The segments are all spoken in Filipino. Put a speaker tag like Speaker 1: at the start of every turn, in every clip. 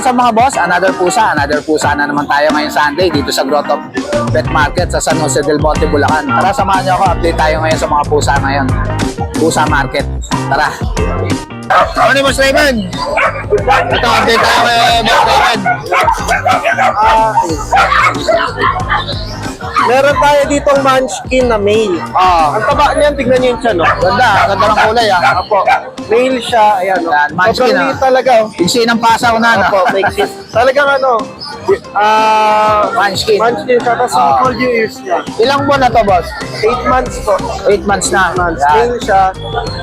Speaker 1: what's up mga boss? Another pusa na naman tayo ngayong Sunday dito sa Grotto Pet Market sa San Jose del Monte, Bulacan. Tara, samahan niyo ako, update tayo ngayon sa mga pusa ngayon. Pusa Market. Tara. Ano ni Boss Raymond? Ito, update tayo kay Boss Raymond.
Speaker 2: Meron tayo ditong munchkin na male. Ang taba niyan, tignan niyo yung tiyan, no?
Speaker 1: Ganda ng kulay ah.
Speaker 2: Opo. Male siya, ayan, no?
Speaker 1: Yan, munchkin,
Speaker 2: Sobrang
Speaker 1: ah.
Speaker 2: liit talaga, oh.
Speaker 1: Iksi ng pasaw na, no?
Speaker 2: Opo, may kiss. Talagang ano,
Speaker 1: Munchkin.
Speaker 2: munchkin siya, tapos full years niya.
Speaker 1: Ilang buwan na to, boss?
Speaker 2: 8 months po.
Speaker 1: 8 months na.
Speaker 2: 8 months.
Speaker 1: Yan.
Speaker 2: Male siya.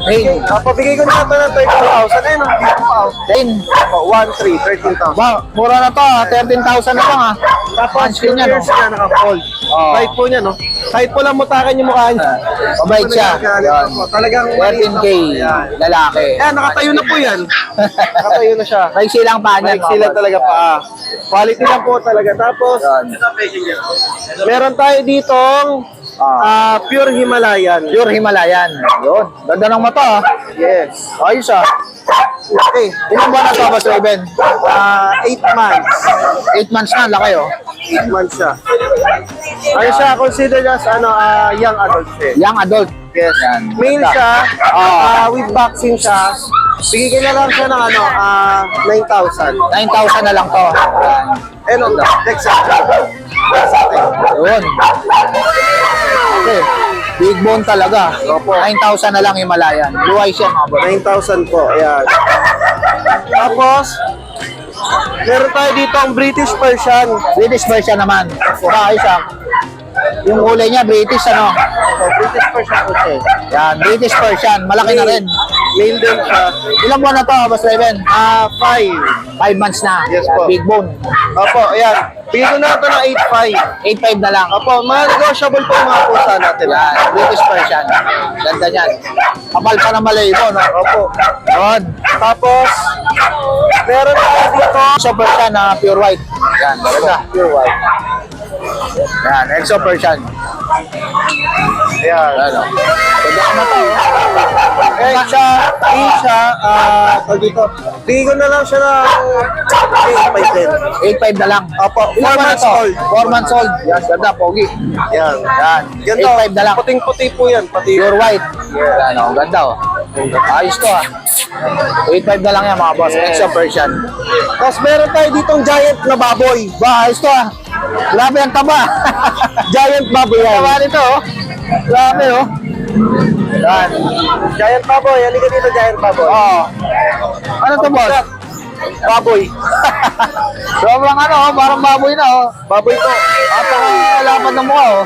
Speaker 1: Male.
Speaker 2: Pabigay ko na ito ng 13,000. Ayun, ang dito pa, oh.
Speaker 1: 10.
Speaker 2: Opo, 13,000.
Speaker 1: Wow, mura na to ah. 13,000 na lang ah.
Speaker 2: Tapos,
Speaker 1: Munchkin
Speaker 2: 2
Speaker 1: yan,
Speaker 2: years
Speaker 1: no?
Speaker 2: niya, naka-fold.
Speaker 1: Oo.
Speaker 2: Kahit po niya, no? Kahit po lang mutakan yung mukha niya.
Speaker 1: Mabait siya. Yan.
Speaker 2: Talagang
Speaker 1: 13K,
Speaker 2: Ayan.
Speaker 1: lalaki.
Speaker 2: Ayan, nakatayo na po yan. Nakatayo na siya.
Speaker 1: May silang pa niyan.
Speaker 2: Like sila talaga pa. Quality lang po talaga. Tapos,
Speaker 1: Yan.
Speaker 2: meron tayo ditong pure Himalayan.
Speaker 1: Pure Himalayan. Yun. Ganda ng mata ah.
Speaker 2: Yes.
Speaker 1: Ayos ah.
Speaker 2: Okay.
Speaker 1: Ilang buwan na to, Boss Raven?
Speaker 2: 8 months.
Speaker 1: 8 months na, laki oh.
Speaker 2: 8 months siya. Ano siya, considered as young adult siya.
Speaker 1: Young adult.
Speaker 2: Yes.
Speaker 1: Yan.
Speaker 2: Male
Speaker 1: Ganda.
Speaker 2: siya. With vaccine siya. Bigyan na lang siya ng 9,000.
Speaker 1: 9,000 na lang to. Yan.
Speaker 2: Ano? Next
Speaker 1: Yun. Okay. Big bone talaga. 9,000 na lang Himalayan. Blue eyes yan mga boss.
Speaker 2: 9,000 po. Ayan. Tapos, meron tayo dito ang British Persian.
Speaker 1: British version naman. Ayos ah. Yung kulay niya, British ano.
Speaker 2: British Persian po siya.
Speaker 1: Yan, British Persian. Malaki na rin.
Speaker 2: Male din siya.
Speaker 1: Ilang buwan na to, Boss Raven?
Speaker 2: 5.
Speaker 1: 5 months na.
Speaker 2: Yes
Speaker 1: Yan,
Speaker 2: po.
Speaker 1: Big bone.
Speaker 2: Opo, ayan. Bigyan ko na ito ng 8,500.
Speaker 1: 8,500 na lang.
Speaker 2: Opo, mga negotiable po yung mga pusa natin.
Speaker 1: Yan, British Persian. Ganda niyan. Kapal pa ng Malaybo, no?
Speaker 2: Opo.
Speaker 1: Yun.
Speaker 2: Tapos, meron tayo dito.
Speaker 1: Exo Persian na pure white. Yan, ganda.
Speaker 2: Pure white.
Speaker 1: Yan, Exo Persian.
Speaker 2: Ayan.
Speaker 1: Ano? Ganda ka na to.
Speaker 2: Eh, siya, tawag dito. Bigyan ko na lang siya ng 8,500.
Speaker 1: 8,500 na lang.
Speaker 2: Opo, 4
Speaker 1: Ilang buwan na
Speaker 2: months
Speaker 1: to?
Speaker 2: old.
Speaker 1: 4 months old. Yan, ganda, pogi.
Speaker 2: Yan.
Speaker 1: Yan,
Speaker 2: Ganito,
Speaker 1: 8,500 na lang.
Speaker 2: puting-puti po yan. Pati
Speaker 1: Pure white. Yan, oh, ganda oh. Ayos to ah. 8,500 na lang yan mga boss.
Speaker 2: Yes.
Speaker 1: Exo Persian.
Speaker 2: Tapos meron tayo ditong giant na baboy.
Speaker 1: Ba, ayos to ah. Grabe ang taba.
Speaker 2: Giant baboy yan.
Speaker 1: Taba nito oh. Grabe oh. Yan.
Speaker 2: Giant baboy. Halika dito, giant baboy.
Speaker 1: Oh. Ano to boss?
Speaker 2: Baboy.
Speaker 1: Sobrang ano oh, parang baboy na oh.
Speaker 2: Baboy to.
Speaker 1: Napaka-lapad ng mukha oh.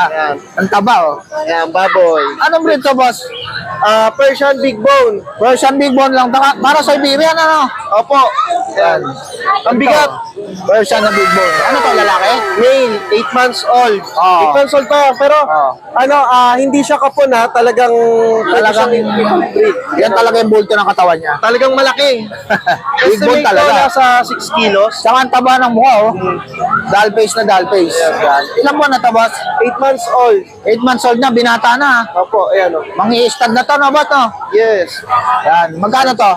Speaker 2: Yan.
Speaker 1: Ang taba oh.
Speaker 2: Yan, baboy.
Speaker 1: Anong breed to boss?
Speaker 2: Persian big bone.
Speaker 1: Persian Big Bone lang. Para sa Iberian ano?
Speaker 2: Opo. Yan. Ang bigat.
Speaker 1: Persian na Big Bone. Ano to, lalaki?
Speaker 2: Male, 8 months old.
Speaker 1: Oh.
Speaker 2: 8 months old pa yan. Pero,
Speaker 1: Oh.
Speaker 2: hindi siya kapon ha. Talagang,
Speaker 1: Talagang, yan talaga yung bulto ng katawan niya.
Speaker 2: talagang malaki.
Speaker 1: Big Bone
Speaker 2: Estimate ko
Speaker 1: talaga.
Speaker 2: nasa 6 kilos.
Speaker 1: Saka ang taba ng mukha, oh. Doll face na doll face. Yan. Ilang buwan na to, boss?
Speaker 2: 8 months old.
Speaker 1: 8 months old na, binata na.
Speaker 2: Opo, ayan o.
Speaker 1: Mangi-stud na to, no, boss, no?
Speaker 2: Yes.
Speaker 1: Yan. Magkano to?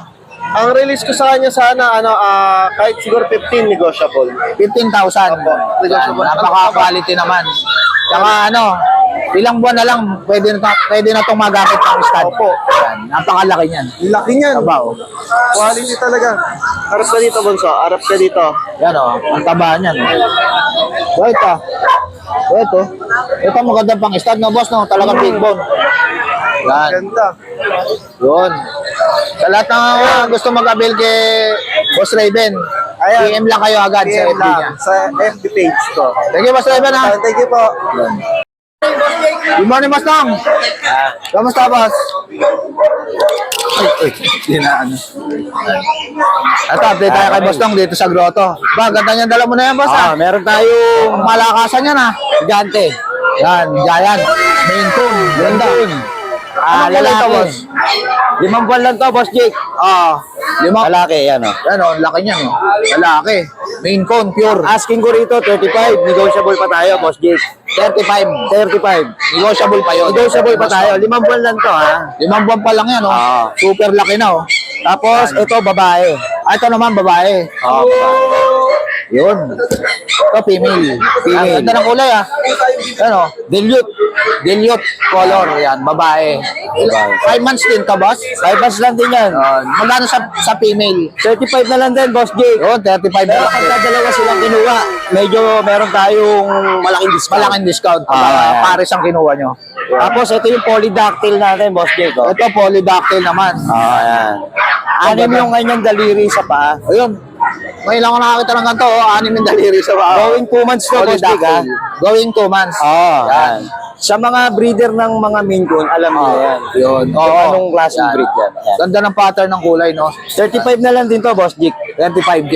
Speaker 2: Ang release ko sa kanya sana, kahit siguro 15 negotiable.
Speaker 1: 15,000.
Speaker 2: Negotiable.
Speaker 1: Napaka-quality naman. Saka ano, ilang buwan na lang, pwede na itong magamit ng stud.
Speaker 2: Opo.
Speaker 1: Yan. Napakalaki niyan.
Speaker 2: Laki niyan.
Speaker 1: Taba, oh.
Speaker 2: Quality talaga. Harap ka dito, Bonso. Harap ka dito.
Speaker 1: Yan, oh. Ang taba niyan. Oh. Ito. Ito. Ito magandang pang stud, no, boss, no? Talagang big bone. Yan.
Speaker 2: Ganda.
Speaker 1: Yun. Sa lahat ng gusto mag-avail kay Boss Raven,
Speaker 2: Ayan.
Speaker 1: PM lang kayo agad sa
Speaker 2: PM
Speaker 1: FB niya.
Speaker 2: lang. Sa FB page ko.
Speaker 1: Thank you, Boss Raven, ha?
Speaker 2: Thank you po.
Speaker 1: Good morning, Boss Tong. Kamusta, Boss? Ay, hindi na ano. Ito, update tayo kay Boss Tong dito sa Grotto. Ba, ganda niyan, dala mo na yan, Boss, ha?
Speaker 2: Meron tayong
Speaker 1: Malakasan yan, ha?
Speaker 2: gigante.
Speaker 1: Yan, giant. Main Coon. Ganda. Anong kulay to, Boss?
Speaker 2: 5 buwan lang to, Boss Jake.
Speaker 1: Lima.
Speaker 2: Lalaki, yan o.
Speaker 1: Yan, oh, laki niyan, oh. Lalaki. Main Coon, pure.
Speaker 2: Asking ko rito, 35. Negotiable pa tayo, Boss Jake.
Speaker 1: 35.
Speaker 2: 35.
Speaker 1: Negotiable pa yun.
Speaker 2: Negotiable pa tayo. 5 buwan lang to, ha.
Speaker 1: 5 buwan pa lang yan, oh.
Speaker 2: Oo.
Speaker 1: Super laki na, oh.
Speaker 2: Tapos, ito, babae.
Speaker 1: Ito naman, babae.
Speaker 2: Oh,
Speaker 1: Yun. Ito, female. Ang ganda ng kulay, ah. Ano? Dilute. Dilute color. Yan, babae. 5 months din to, boss?
Speaker 2: 5 months lang din yan.
Speaker 1: Magkano sa female?
Speaker 2: 35 na lang din, Boss Jake.
Speaker 1: Yun, 35 na
Speaker 2: Pero
Speaker 1: lang.
Speaker 2: pagka dalawa silang kinuha, medyo meron tayong malaking discount.
Speaker 1: Malaking discount.
Speaker 2: Ah,
Speaker 1: Pares ang kinuha nyo.
Speaker 2: Tapos ito yung polydactyl natin, Boss Jake. Oh.
Speaker 1: Ito, polydactyl naman.
Speaker 2: Ayan. Anim yung kanyang daliri sa paa.
Speaker 1: Ayun. Ngayon lang ako nakakita ng ganito, 6 yung daliri sa paa.
Speaker 2: Going 2 months to, Boss Jake, ha?
Speaker 1: Going 2 months.
Speaker 2: Yan. Sa mga breeder ng mga Maine Coon, alam niyo yan.
Speaker 1: Yun.
Speaker 2: Kung anong klaseng breed yan. Yan.
Speaker 1: Ganda ng pattern ng kulay, no?
Speaker 2: 35 na lang din to, Boss Jake.
Speaker 1: 35K.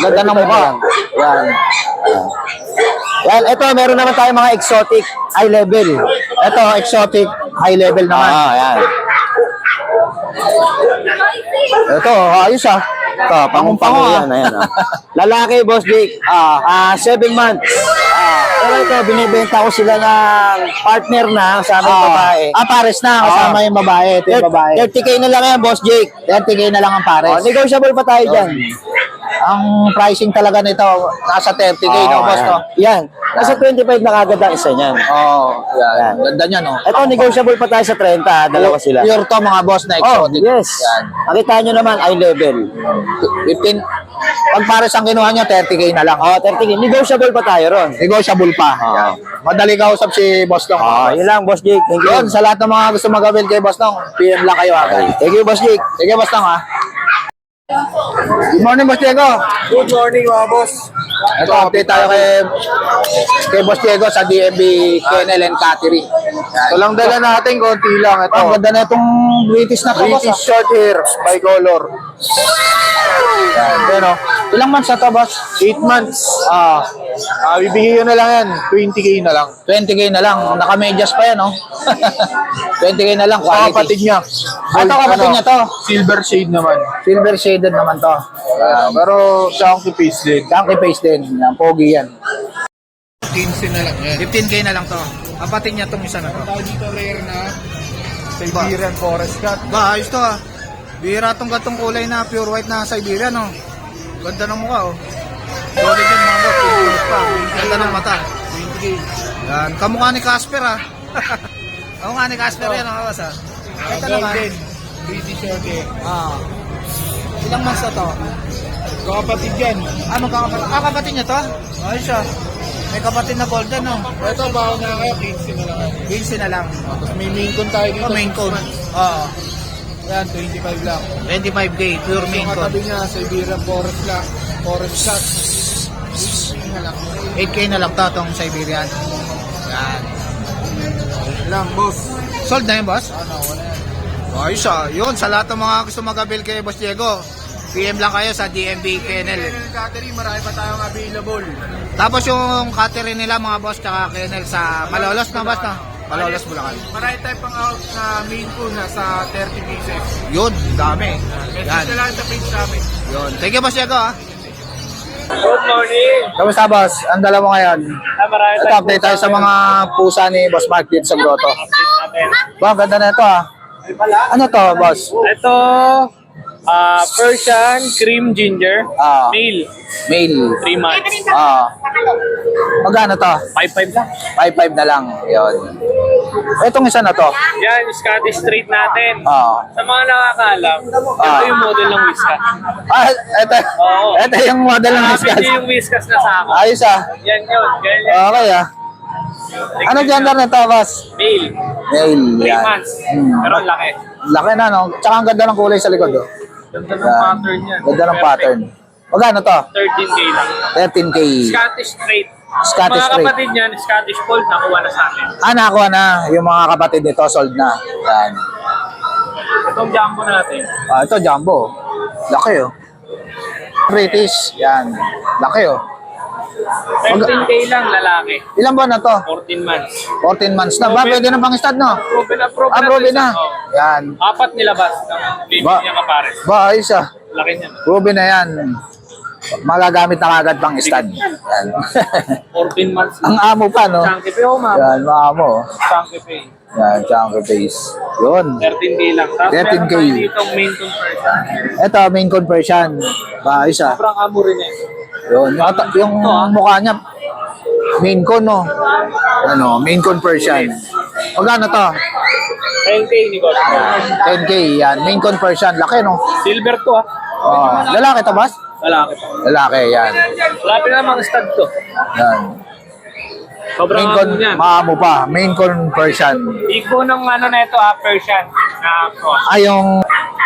Speaker 1: Ganda ng
Speaker 2: 35
Speaker 1: mukha.
Speaker 2: lang.
Speaker 1: Yan.
Speaker 2: Well, ito, meron naman tayong mga exotic high level.
Speaker 1: Ito, exotic, high level naman.
Speaker 2: Yan.
Speaker 1: Ito, ayos ah.
Speaker 2: Ito,
Speaker 1: Pangumpango, ah.
Speaker 2: yan. Ayan, ah. Lalaki, Boss Jake. 7 months. Pero ito, binibenta ko sila ng partner na sa aming babae.
Speaker 1: Pares na. Kasama yung babae. Ito yung babae.
Speaker 2: 30K na lang yan, Boss Jake.
Speaker 1: 30K na lang ang pares.
Speaker 2: Negotiable pa tayo dyan.
Speaker 1: Ang pricing talaga nito, nasa 30K, no, boss, no?
Speaker 2: Yan. Nasa 25 na kagad ang isa niyan.
Speaker 1: Yan.
Speaker 2: Yan.
Speaker 1: Ganda niya, no?
Speaker 2: Ito, negotiable pa tayo sa 30. Dalawa sila.
Speaker 1: Pure to, mga boss, na exotic.
Speaker 2: Yes.
Speaker 1: Yan.
Speaker 2: Nakita nyo naman, eye level.
Speaker 1: 15. Pag pares ang kinuha nyo, 30K na lang.
Speaker 2: 30K. Negotiable pa tayo ron.
Speaker 1: Negotiable pa. Yan. Madali kausap si Boss Long.
Speaker 2: Yun lang, Boss Jake. Thank you.
Speaker 1: Yun, sa lahat ng mga gusto mag-avail kay Boss Long, PM lang kayo agad.
Speaker 2: Thank you, Boss Jake.
Speaker 1: Sige, Boss Long, ha? Good morning, Boss Diego.
Speaker 2: Good morning, mga boss.
Speaker 1: Ito, update tayo kay Boss Diego sa DMB Kennel and Cattery.
Speaker 2: Ito lang dala natin, konti lang. Ito.
Speaker 1: Ang ganda na itong British na to, boss.
Speaker 2: British short hair, bicolor.
Speaker 1: Pero, ilang months na to, boss?
Speaker 2: 8 months. Bibigyan ko na lang yan. 20K na lang.
Speaker 1: 20K na lang. Naka-medyas pa yan, no? 20K na lang, quality.
Speaker 2: Kapatid niya.
Speaker 1: Ito, kapatid niya to.
Speaker 2: Silver shade naman.
Speaker 1: Silver shaded naman to.
Speaker 2: Pero chunky face din.
Speaker 1: Chunky face din. Yan, pogi yan.
Speaker 2: 15 na lang yan.
Speaker 1: 15K na lang to. Kapatid niya tong isa na to.
Speaker 2: Tayo dito rare na Siberian Forest Cat.
Speaker 1: Ba, ayos to, ah. Bihira tong gatong kulay na pure white na Siberian, no? Ganda ng mukha, oh. Solid yan, mga boss. Pure pa. Ganda ng mata.
Speaker 2: 20K.
Speaker 1: Yan. Kamukha ni Casper, ah. Kamukha ni Casper yan, mga boss, ah. Ito naman.
Speaker 2: British short hair.
Speaker 1: Ilang months na to?
Speaker 2: Kapatid yan.
Speaker 1: Magkakapatid. Kapatid niya to? Ayos, ah. May kapatid na golden, no?
Speaker 2: Ito, bago na kayo, 15 na lang.
Speaker 1: 15 na lang.
Speaker 2: Tapos may main con tayo dito.
Speaker 1: Main cone. Oo.
Speaker 2: Yan, 25 lang.
Speaker 1: 25K, pure main
Speaker 2: Yung
Speaker 1: cone.
Speaker 2: katabi niya, Siberian Forest lang. Forest Cat. 18 na lang.
Speaker 1: 8K na lang to, tong Siberian. Yan.
Speaker 2: Lang, boss.
Speaker 1: Sold na yun, boss?
Speaker 2: Wala yan.
Speaker 1: Ayos, ah. Yun, sa lahat ng mga gusto mag-avail kay Boss Diego, PM lang kayo sa DMB Kennel.
Speaker 2: Catering, marami pa tayong available.
Speaker 1: Tapos yung catering nila, mga boss, tsaka Kennel sa Malolos na, boss, no? Malolos, Bulacan.
Speaker 2: Marami tayo pang out na main con na sa 30 pieces.
Speaker 1: Yun, dami.
Speaker 2: Message
Speaker 1: Yan.
Speaker 2: na lang sa page namin.
Speaker 1: Yun. Thank you, Boss Diego, ha?
Speaker 2: Good morning.
Speaker 1: Kamusta, boss? Ang dala mo ngayon?
Speaker 2: Marami
Speaker 1: Ito, update tayo sa mga pusa ni Boss Mark dito sa grotto. Ba, ganda na ito, ah. Ano to, boss?
Speaker 3: Ito, Persian Cream Ginger,
Speaker 1: Ah.
Speaker 3: male,
Speaker 1: Male.
Speaker 3: 3 months.
Speaker 1: Magkano to?
Speaker 3: 5'5 lang.
Speaker 1: 5.5 na lang. Yun. Itong isa na to.
Speaker 3: Yan, Scottish Straight natin.
Speaker 1: Ah.
Speaker 3: Sa mga nakakaalam, ito yung model ng Whiskas.
Speaker 1: Ito.
Speaker 3: Oo.
Speaker 1: Ito yung model ng
Speaker 3: Sabi
Speaker 1: Whiskas.
Speaker 3: niyo yung Whiskas na sako.
Speaker 1: Ayos, ah.
Speaker 3: Yan yun, ganyan.
Speaker 1: Okay, ah. Ano gender na to, boss?
Speaker 3: Male,
Speaker 1: Male.
Speaker 3: 3
Speaker 1: Yan.
Speaker 3: months. Pero ang laki.
Speaker 1: Laki na, no? Tsaka ang ganda ng kulay sa likod, oh.
Speaker 3: Ganda ng
Speaker 1: Yan.
Speaker 3: pattern yan.
Speaker 1: Ganda ng
Speaker 3: Perfect.
Speaker 1: pattern. Magkano to?
Speaker 3: 13K lang.
Speaker 1: 13K.
Speaker 3: Scottish Straight.
Speaker 1: Scottish
Speaker 3: Mga
Speaker 1: Straight.
Speaker 3: kapatid niyan, Scottish Fold, nakuha na sa amin.
Speaker 1: Nakakuha na. Yung mga kapatid nito, sold na. Yan.
Speaker 3: Itong jumbo natin.
Speaker 1: Ito, jumbo. Laki, oh. British. Yan. Laki, oh.
Speaker 3: 13K lang, lalaki.
Speaker 1: Ilan buwan na to?
Speaker 3: 14 months.
Speaker 1: 14 months na. Ba, pwede na pang stud, no?
Speaker 3: Proven
Speaker 1: na.
Speaker 3: Oh.
Speaker 1: Yan.
Speaker 3: 4 nilabas ng baby
Speaker 1: Ba-
Speaker 3: niya kapares.
Speaker 1: Ba, ayos, ah.
Speaker 3: Laki niya.
Speaker 1: Proven na yan. Magagamit na kagad pang stud. Yan.
Speaker 3: 14 months.
Speaker 1: Ang amo pa, no?
Speaker 3: Chunky pay, oh ma'am.
Speaker 1: Yan, maamo.
Speaker 3: Chunky pay.
Speaker 1: Yan, chunky face. Yun.
Speaker 3: 13K lang. Tapos
Speaker 1: 13K.
Speaker 3: meron tayo dito main conversion.
Speaker 1: Ito, main conversion. Isa.
Speaker 3: Sobrang amo rin eh.
Speaker 1: Yun. Yung mukha niya, main con, no? Ano, main conversion. Magkano to?
Speaker 3: 10K ni God.
Speaker 1: 10K, yan. Main conversion. Laki, no?
Speaker 3: Silver to ah.
Speaker 1: Oh, lalaki to, boss?
Speaker 3: Lalaki to.
Speaker 1: Lalaki, yan.
Speaker 3: Lalaki na mga stud to.
Speaker 1: Yan.
Speaker 3: Sobrang
Speaker 1: Main
Speaker 3: amo niyan.
Speaker 1: maamo pa. Main conversion.
Speaker 3: Iko ng ano na ito Persian. Na cross.
Speaker 1: Ay, yung...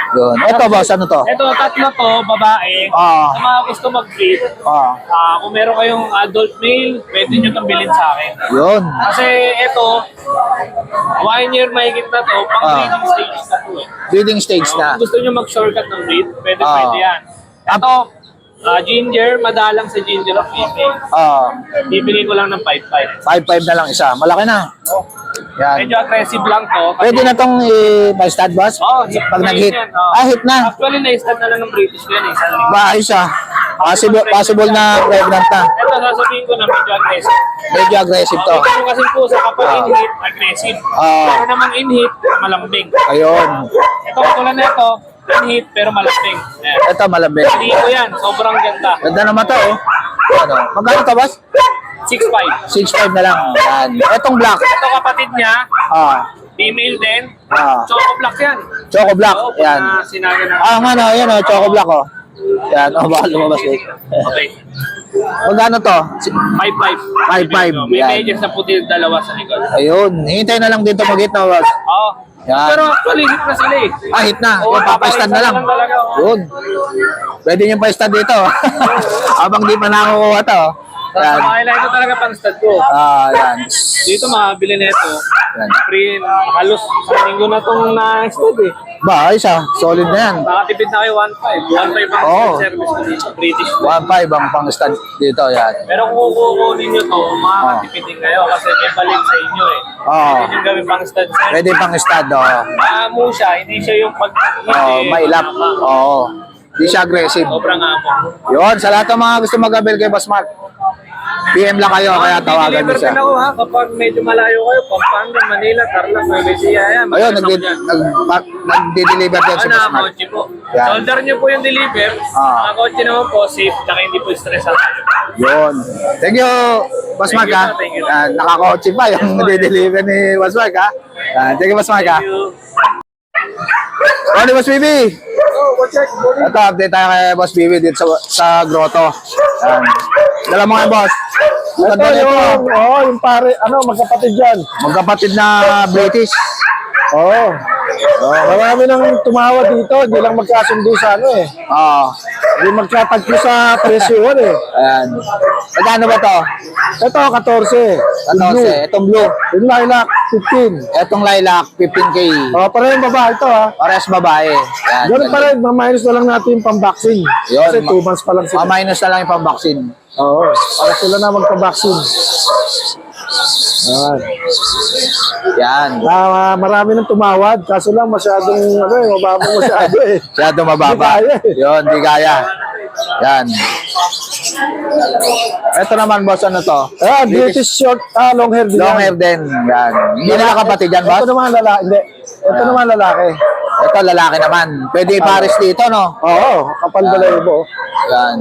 Speaker 1: Yun. Ito, boss, ano to?
Speaker 3: Ito, tatlo to, babae.
Speaker 1: Ah.
Speaker 3: Sa mga gusto mag-breed, kung meron kayong adult male, pwede nyo itong bilhin sa akin.
Speaker 1: Yun.
Speaker 3: Kasi ito, 1 year mahigit na to, pang breeding stage na to eh.
Speaker 1: Breeding stage na.
Speaker 3: Kung gusto nyo mag-shortcut ng breed, pwede
Speaker 1: Ah.
Speaker 3: pwede yan. Ito, ginger, madalang sa ginger of female. Bibili ko lang ng 5.5.
Speaker 1: 5.5 na lang isa. Malaki na. Yan.
Speaker 3: Medyo aggressive lang to.
Speaker 1: Pwede na tong i-stud, boss? Pag nag-hit. Hit na.
Speaker 3: Actually, na-stud na lang ng British ko yan eh.
Speaker 1: Ba, isa. Possible na pregnant na.
Speaker 3: Ito, sasabihin ko na medyo aggressive.
Speaker 1: Medyo aggressive to.
Speaker 3: Ito kasi po sa kapag in-hit, aggressive. Pero namang in-hit, malambing.
Speaker 1: Ayun.
Speaker 3: Ito, katulad na ito, in-hit pero malambing. Ayan.
Speaker 1: Ito, malambing.
Speaker 3: Hindi ko yan, sobrang ganda.
Speaker 1: Ganda naman to, oh. Ano? Magkano to, boss?
Speaker 3: 6.5.
Speaker 1: 6.5 na lang. Yan. Etong black.
Speaker 3: Ito kapatid niya, female din. Choco black yan.
Speaker 1: Choco black.
Speaker 3: Oo, pag
Speaker 1: Yan.
Speaker 3: sinabi na.
Speaker 1: Ano, yan, oh. Choco black, oh. Yan, oh, baka lumabas eh.
Speaker 3: Okay.
Speaker 1: Magkano to?
Speaker 3: 5.5.
Speaker 1: 5.5.
Speaker 3: May
Speaker 1: Yan.
Speaker 3: medyas na puti dalawa sa likod.
Speaker 1: Ayun. Hintay na lang dito mag-hit na, boss.
Speaker 3: Oo.
Speaker 1: Yan.
Speaker 3: Pero actually, hit na sila eh.
Speaker 1: Hit na.
Speaker 3: Oo,
Speaker 1: Yung papastad na lang.
Speaker 3: talaga, oo.
Speaker 1: Yun. Pwede nyo pa-stud dito. Habang di pa nakukuha to.
Speaker 3: Sa
Speaker 1: Yan.
Speaker 3: mga ito talaga pang stud ko.
Speaker 1: Yan.
Speaker 3: Dito makabili na ito.
Speaker 1: Yan.
Speaker 3: Free, halos sa linggo na itong na-stud eh.
Speaker 1: Ba, isa. Solid na yan.
Speaker 3: Makatipid na kayo 1.5. 1.5 ang
Speaker 1: Oo.
Speaker 3: service ko dito. British.
Speaker 1: 1.5 ang pang-stud dito. Yan.
Speaker 3: Pero kung kukunin nyo to, makakatipid din kayo kasi may balik sa inyo eh.
Speaker 1: Oo.
Speaker 3: Pwede yung gawin pang stud sa
Speaker 1: Pwede pang-stud, oh.
Speaker 3: Maamo siya, hindi siya yung pag
Speaker 1: Mailap. Oo. Hindi siya aggressive.
Speaker 3: Sobrang amo.
Speaker 1: Yun, sa lahat ng mga gusto mag-avail kay Boss Mark, PM lang kayo, kaya tawagan niyo
Speaker 3: Deliver
Speaker 1: siya.
Speaker 3: din ako ha, kapag medyo malayo kayo, Pampanga, Manila, Tarlac, Nueva Ecija, yan.
Speaker 1: Ayun,
Speaker 3: Magkasama dyan.
Speaker 1: nagde-deliver din si Boss Mark.
Speaker 3: Nakakotse po.
Speaker 1: Yan.
Speaker 3: Shoulder niyo po yung deliver. Nakakotse naman po, safe, saka hindi po stress ako.
Speaker 1: Yun. Thank you, Boss Mark, ha.
Speaker 3: Thank you.
Speaker 1: Nakakotse pa yung nagde-deliver ni Boss Mark, ha. Thank you, Boss Mark, ha.
Speaker 3: Thank you.
Speaker 1: Morning, Boss BB. Ito, update tayo kay Boss BB dito sa grotto. Yan. Dala mo nga, Boss.
Speaker 2: Ito
Speaker 1: Ganda nito.
Speaker 2: yung pare, magkapatid yan.
Speaker 1: Magkapatid na British.
Speaker 2: Oo. Marami nang tumawa dito, hindi lang magkasundo sa eh. Hindi magkatagpo sa presyo eh.
Speaker 1: Ayan. Magkano ba to?
Speaker 2: Ito, 14.
Speaker 1: 14. Itong blue.
Speaker 2: Yung lilac, 15.
Speaker 1: Itong lilac, 15K.
Speaker 2: Parehong babae ito
Speaker 1: Pares babae. Yan.
Speaker 2: Ganun pa rin, minus na lang natin yung pang-vaccine.
Speaker 1: Yun,
Speaker 2: Kasi 2 months pa lang sila.
Speaker 1: minus na lang yung pang-vaccine.
Speaker 2: Oo, para sila na magpa-vaccine.
Speaker 1: Yan.
Speaker 2: Marami nang tumawad, kaso lang masyadong, mababa masyado eh.
Speaker 1: Masyado mababa.
Speaker 2: Di kaya eh.
Speaker 1: Yun, di kaya. Yan. Ito naman, boss, ano to?
Speaker 2: British short, long hair din.
Speaker 1: Long hair din. Yan. Hindi na kapatid yan, boss?
Speaker 2: Ito naman lalaki, hindi. Ito naman lalaki.
Speaker 1: Ito, lalaki naman. Pwede ipares dito, no?
Speaker 2: Oo, kapal balayibo.
Speaker 1: Yan.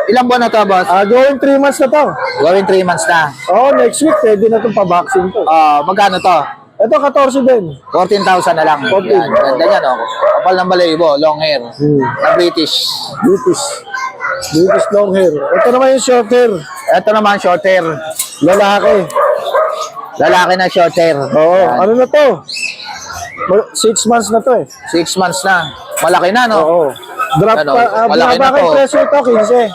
Speaker 1: Ilang buwan na to, boss?
Speaker 2: Going 3 months na to.
Speaker 1: Gawin 3 months na.
Speaker 2: Oo, next week, pwede na itong pa-vaccine to.
Speaker 1: Magkano to?
Speaker 2: Ito, 14 din.
Speaker 1: 14,000 na lang.
Speaker 2: 14.
Speaker 1: Yan. Ganda niya, no? Kapal ng balayibo, long hair. Na British.
Speaker 2: British long hair. Ito naman yung short hair.
Speaker 1: Ito naman, short hair.
Speaker 2: Lalaki.
Speaker 1: Lalaki na short hair.
Speaker 2: Oo,
Speaker 1: Yan.
Speaker 2: ano na to? 6 months na to eh.
Speaker 1: 6 months na. Malaki na, no?
Speaker 2: Oo. Drop
Speaker 1: Ano,
Speaker 2: pa,
Speaker 1: malaki na
Speaker 2: binaba
Speaker 1: to.
Speaker 2: kay presyo ito,
Speaker 1: 15.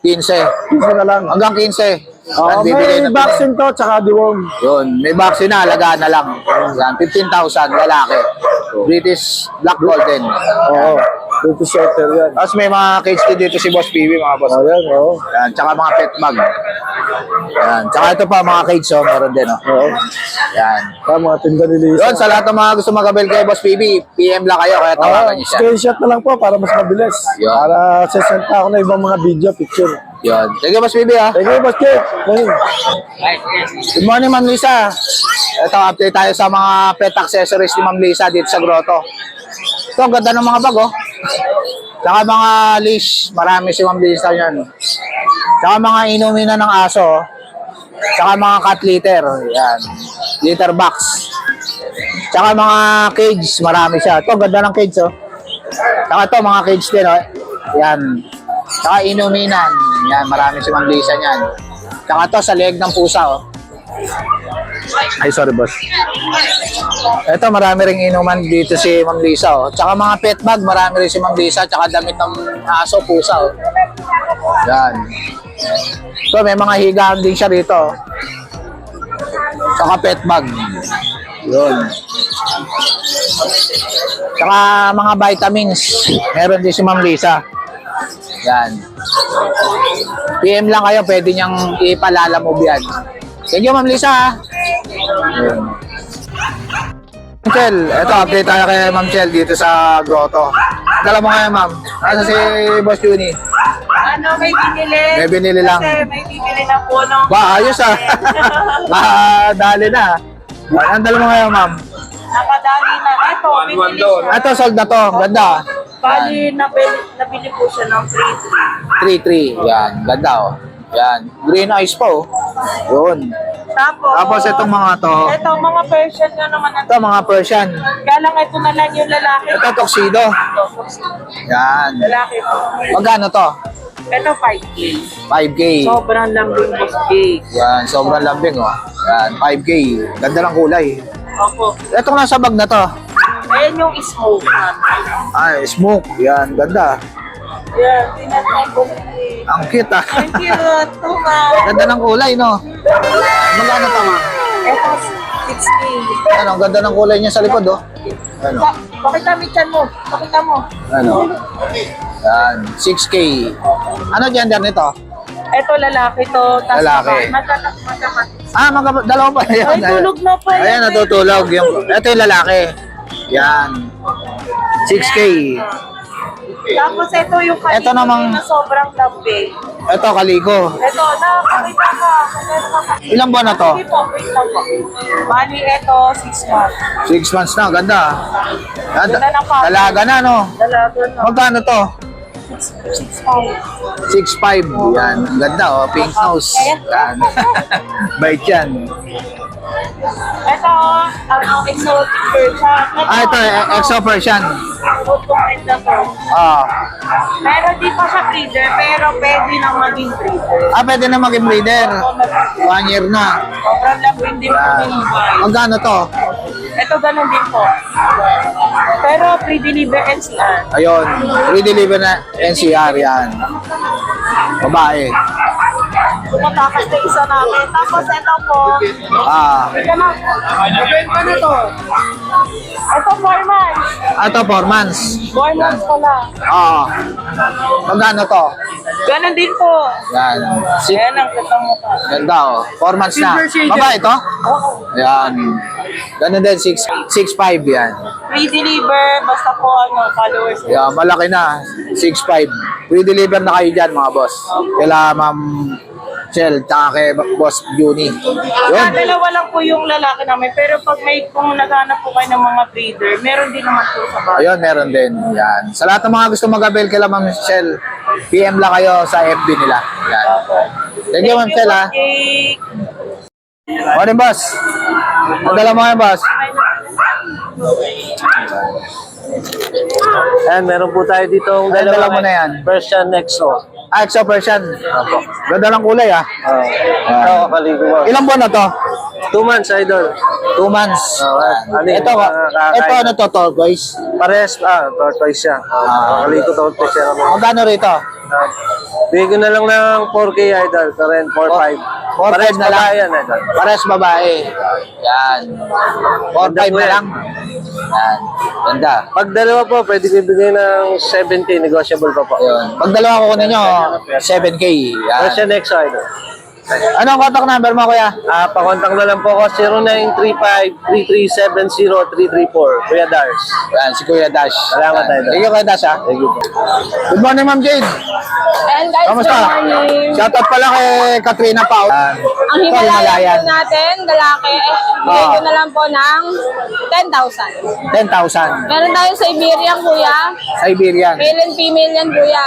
Speaker 2: 15 na lang.
Speaker 1: Hanggang 15.
Speaker 2: Oo,
Speaker 1: Bibigay
Speaker 2: may
Speaker 1: na
Speaker 2: vaccine to, tsaka deworm.
Speaker 1: Yun, may vaccine na, alagaan na lang. Yan, 15,000, lalaki. British Black Golden.
Speaker 2: Oo, British short hair yan.
Speaker 1: Tapos may mga cage din dito si Boss PB, mga boss.
Speaker 2: Ayan, oo.
Speaker 1: Yan, tsaka mga pet mag. Yan, tsaka ito pa, mga cage, oh, meron din, oh.
Speaker 2: Oo.
Speaker 1: Yan.
Speaker 2: Mga tinda ni Lisa.
Speaker 1: Yun, sa lahat ng mga gusto mag-avail kay Boss PB, PM lang kayo, kaya tawagan niyo siya.
Speaker 2: Screenshot na lang po para mas mabilis.
Speaker 1: Yun.
Speaker 2: Para sesenta ako na ibang mga video, picture.
Speaker 1: Yun. Sige, Boss BB ha.
Speaker 2: Thank you, Boss Jake.
Speaker 1: Good morning, Ma'am Lisa. Ito, update tayo sa mga pet accessories ni Ma'am Lisa dito sa grotto. Ito, ang ganda ng mga bag, oh. Saka mga leash. Marami si Ma'am Lisa yan. Saka mga inuminan ng aso. Oh. Saka mga cat litter. Yan. Litter box. Saka mga cage. Marami siya. Ito, ganda ng cage, oh. Saka ito, mga cage din, oh. Yan. Saka inuminan. Yan, marami si Ma'am Lisa niyan. Saka ito, sa leeg ng pusa, oh. Ay, sorry, boss. Ito, marami ring inuman dito si Ma'am Lisa, oh. Saka mga pet bag, marami rin si Ma'am Lisa. Saka damit ng aso, pusa, oh. Yan. So, may mga higaan din siya dito, oh. Saka pet bag. Yun. Saka mga vitamins. Meron din si Ma'am Lisa. Yan. PM lang kayo, pwede niyang ipalalamove yan. Thank you, Ma'am Lisa. Ha? Yan. Chel, ito, update tayo kay Ma'am Chel dito sa grotto. Dala mo ngayon, Ma'am. Nasa si Boss Juni.
Speaker 4: Ano, may binili.
Speaker 1: May binili lang.
Speaker 4: Kasi may bibili na po ng...
Speaker 1: Ba, ayos ah. Dali na. Ang dala mo ngayon, Ma'am.
Speaker 4: Nakadali na. Ito, binili siya.
Speaker 1: Ito, sold na to. Ganda.
Speaker 4: Bali, nabili po siya ng 3-3.
Speaker 1: 3-3. Yan, ganda oh. Yan. Green eyes po. Yun. Tapos itong mga to.
Speaker 4: Ito, mga Persian nga naman.
Speaker 1: Ito, mga Persian.
Speaker 4: Kaya lang ito na lang yung lalaki.
Speaker 1: Ito, tuxedo. Yan.
Speaker 4: Lalaki po.
Speaker 1: Magkano to?
Speaker 4: Ito, 5K.
Speaker 1: 5K.
Speaker 4: Sobrang lambing boss cake.
Speaker 1: Yan, sobrang lambing oh. Yan, 5K. Ganda ng kulay.
Speaker 4: Opo.
Speaker 1: Itong nasa bag na to.
Speaker 4: Ayan yung smoke namin.
Speaker 1: Ay, smoke. Yan, ganda.
Speaker 4: Yan, tinatay ko.
Speaker 1: Ang cute ah.
Speaker 4: Thank you. Tunga.
Speaker 1: Ganda ng kulay, no? Magkano to, Ma?
Speaker 4: Ito, 6K.
Speaker 1: Ano, ang ganda ng kulay niya sa likod, oh. Ano?
Speaker 4: Pakita mo yung mo. Pakita mo.
Speaker 1: Ano? Yan, 6K. Ano gender nito?
Speaker 4: Ito lalaki to. Tas
Speaker 1: Lalaki.
Speaker 4: magkakapatid.
Speaker 1: Ah, dalawa pa.
Speaker 4: Ay, tulog na pa.
Speaker 1: Ayan, natutulog. Ito yung lalaki. Yan. 6K.
Speaker 4: Tapos ito yung kanina
Speaker 1: Ito namang-
Speaker 4: na sobrang lambe.
Speaker 1: Ito, kaliko.
Speaker 4: Ito, nakakita ka. Meron ka pa.
Speaker 1: Ilang buwan na to?
Speaker 4: Sige po, wait lang po. Bali, ito, 6 months.
Speaker 1: 6 months na. Ganda. Yan,
Speaker 4: Ganda ng pa.
Speaker 1: dalaga na, no?
Speaker 4: Dalaga na.
Speaker 1: Magkano to?
Speaker 4: 6
Speaker 1: 6'5". Yan. Ang ganda, oh. Pink nose. Yan. Bait yan.
Speaker 4: Ito, exotic Persian.
Speaker 1: Ito, Exo Persian.
Speaker 4: Ito po.
Speaker 1: Ah.
Speaker 4: Pero di pa siya breeder, pero pwede nang maging breeder.
Speaker 1: Pwede na maging breeder. 1 year na.
Speaker 4: Sobrang lambing din po
Speaker 1: Yan.
Speaker 4: yung bahay.
Speaker 1: Magkano to?
Speaker 4: Ito ganun din po. Pero pre-deliver NCR.
Speaker 1: Ayun. Re-deliver na NCR yan. Babae.
Speaker 4: Tumatakas na isa namin. Tapos ito po.
Speaker 1: Ah.
Speaker 4: Ito na. Ibenta na to. Ito 4 months.
Speaker 1: Ito, 4 months.
Speaker 4: 4 months pala.
Speaker 1: Ah. Magkano to?
Speaker 4: Ganun din po.
Speaker 1: Yan.
Speaker 4: Ayan ang katang mukha.
Speaker 1: Ganda oh. 4 months na. Babae to? Yan. Ganun din, 6'5" yan.
Speaker 4: Pre-deliver, basta po followers.
Speaker 1: Yan, malaki na. 6'5". Pre-deliver na kayo dyan, mga boss. Kila Ma'am Chel, tsaka kay Boss Juni. Yun.
Speaker 4: Dalawa lang po yung lalaki namin, pero pag kung naghanap po kayo ng mga breeder, meron din naman po sa bahay.
Speaker 1: Ayun, meron din. Yan. Sa lahat ng mga gusto mag-avail kila Ma'am Chel, PM lang kayo sa FB nila. Yan. Thank you, Ma'am Chel, ha.
Speaker 4: Cake.
Speaker 1: Morning, boss. Madala mo ngayon, boss.
Speaker 2: Ayan, meron po tayo dito ang
Speaker 1: Ay, dala mo na yan.
Speaker 2: Persian Nexo.
Speaker 1: Exo Persian. Ganda ng kulay, ha.
Speaker 2: Ito, kaliko mo.
Speaker 1: Ilang buwan na to?
Speaker 2: 2 months, idol.
Speaker 1: 2 months.
Speaker 2: Ano yun?
Speaker 1: Ito, ito ano to, turquoise?
Speaker 2: Pares, tortoise siya. Kaliko tortoise siya naman.
Speaker 1: Magkano rito?
Speaker 2: Bigyan ko na lang ng 4K, idol. Karen, 4-5.
Speaker 1: 4-5 na lang.
Speaker 2: Yan, idol.
Speaker 1: Pares babae. Yan. 4-5 na lang. Yan. Ganda.
Speaker 2: Pag dalawa po, pwede ko ibigay ng 7K. Negotiable pa po.
Speaker 1: Ayun. Pag dalawa ko kunin nyo, 7K. Yan.
Speaker 2: Persian Nexo, idol.
Speaker 1: Anong contact number mo, kuya?
Speaker 2: Pa-contact na lang po ako 0935-3370-334. Kuya Dars.
Speaker 1: Yan, si Kuya Dash.
Speaker 2: Salamat,
Speaker 1: Yan.
Speaker 2: Idol.
Speaker 1: Thank you, Kuya Dash, ha?
Speaker 2: Thank you po.
Speaker 1: Good morning, Ma'am Jade.
Speaker 5: And guys,
Speaker 1: Kamusta?
Speaker 5: good morning.
Speaker 1: Shoutout pala kay Katrina Pao.
Speaker 5: Ang Himalayan po natin, lalaki, bigay ko na lang po ng 10,000.
Speaker 1: 10,000.
Speaker 5: Meron tayong Siberian, kuya.
Speaker 1: Siberian.
Speaker 5: Male and female yan, kuya.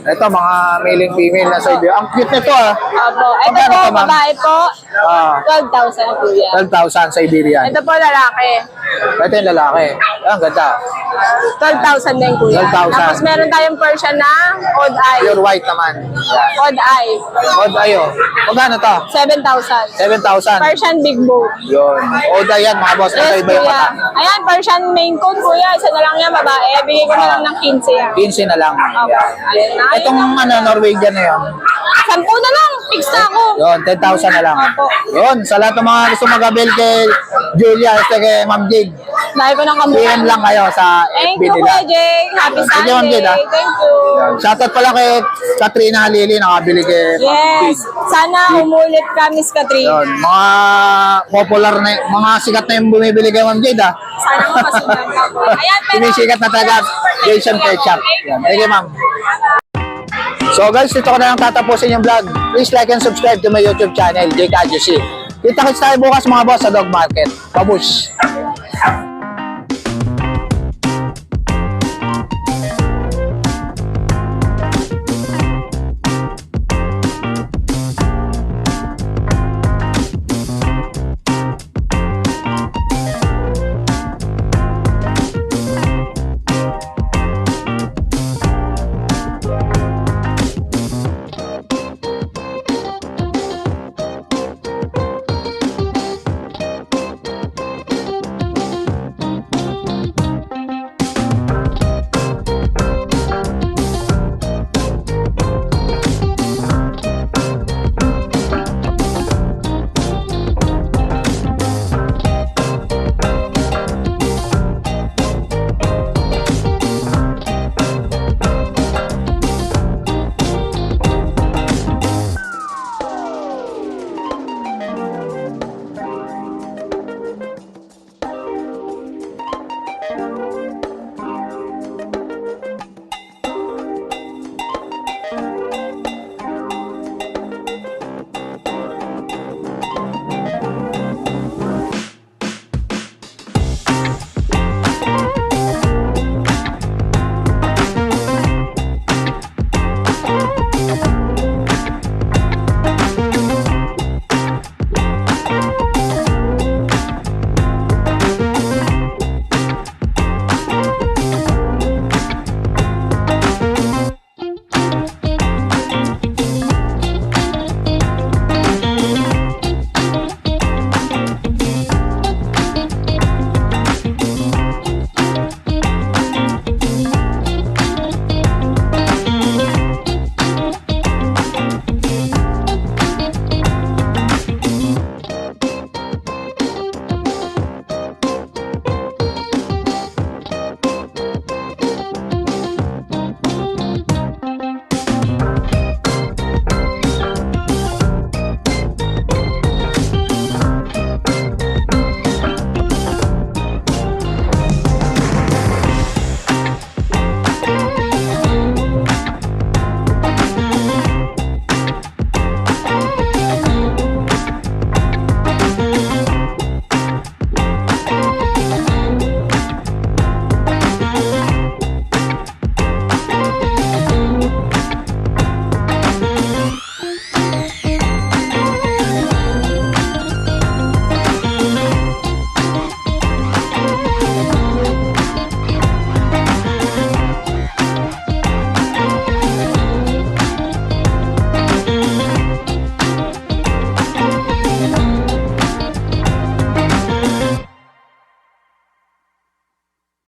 Speaker 1: Ito, mga male and female na Siberian. Ang cute nito, ah.
Speaker 5: Opo. Ito
Speaker 1: Magkano
Speaker 5: po,
Speaker 1: to, ma'am?
Speaker 5: babae po,
Speaker 1: Ah,
Speaker 5: 12,000, kuya.
Speaker 1: 12,000 Siberian.
Speaker 5: Ito po, lalaki.
Speaker 1: Ito yung lalaki. Ang ganda.
Speaker 5: 12,000 din, kuya.
Speaker 1: 12,000.
Speaker 5: Tapos meron tayong Persian na odd eye.
Speaker 1: Pure white naman.
Speaker 5: Odd eye.
Speaker 1: Odd ayo. Magkano to?
Speaker 5: 7,000.
Speaker 1: 7,000.
Speaker 5: Persian big bone.
Speaker 1: Yun. Odd yan, mga boss. Ito
Speaker 5: Yes,
Speaker 1: iba yung
Speaker 5: kuya.
Speaker 1: mata.
Speaker 5: Ayan, Persian main coon, kuya. Isa na lang yan, babae. Bigay ko na lang ng 15 yan.
Speaker 1: 15 na lang.
Speaker 5: Opo.
Speaker 1: Yan.
Speaker 5: Ayan na.
Speaker 1: Itong ano, Norwegian na yun.
Speaker 5: 10 na lang. Fix na ako.
Speaker 1: Yun, 10,000 na lang.
Speaker 5: Opo.
Speaker 1: Yun, sa lahat ng mga gusto mag-avail kay Julia at kay Ma'am Jade,
Speaker 5: Dahil ko ng kamuha.
Speaker 1: PM lang kayo sa
Speaker 5: Thank
Speaker 1: FB
Speaker 5: you,
Speaker 1: nila.
Speaker 5: Kuya Jake. Happy
Speaker 1: Thank you, Ma'am
Speaker 5: Sunday.
Speaker 1: Jade, ah.
Speaker 5: Thank you.
Speaker 1: Shoutout pala kay Katrina Halili, nakabili kay Ma'am
Speaker 5: Yes.
Speaker 1: Jade.
Speaker 5: Sana umulit ka, Miss
Speaker 1: Yun,
Speaker 5: Katrina.
Speaker 1: mga popular na, mga sikat na yung bumibili kay Ma'am Jade, ah.
Speaker 5: Sana nga masunan ka po. Ayan, pero...
Speaker 1: Sumisikat na talaga, Jason Pet Shop. Yan. Thank you, ma'am. So guys, dito ko na lang tatapusin yung vlog. Please like and subscribe to my YouTube channel, Jake Adjusi. Kita-kits tayo bukas mga boss sa Dog Market. Babush!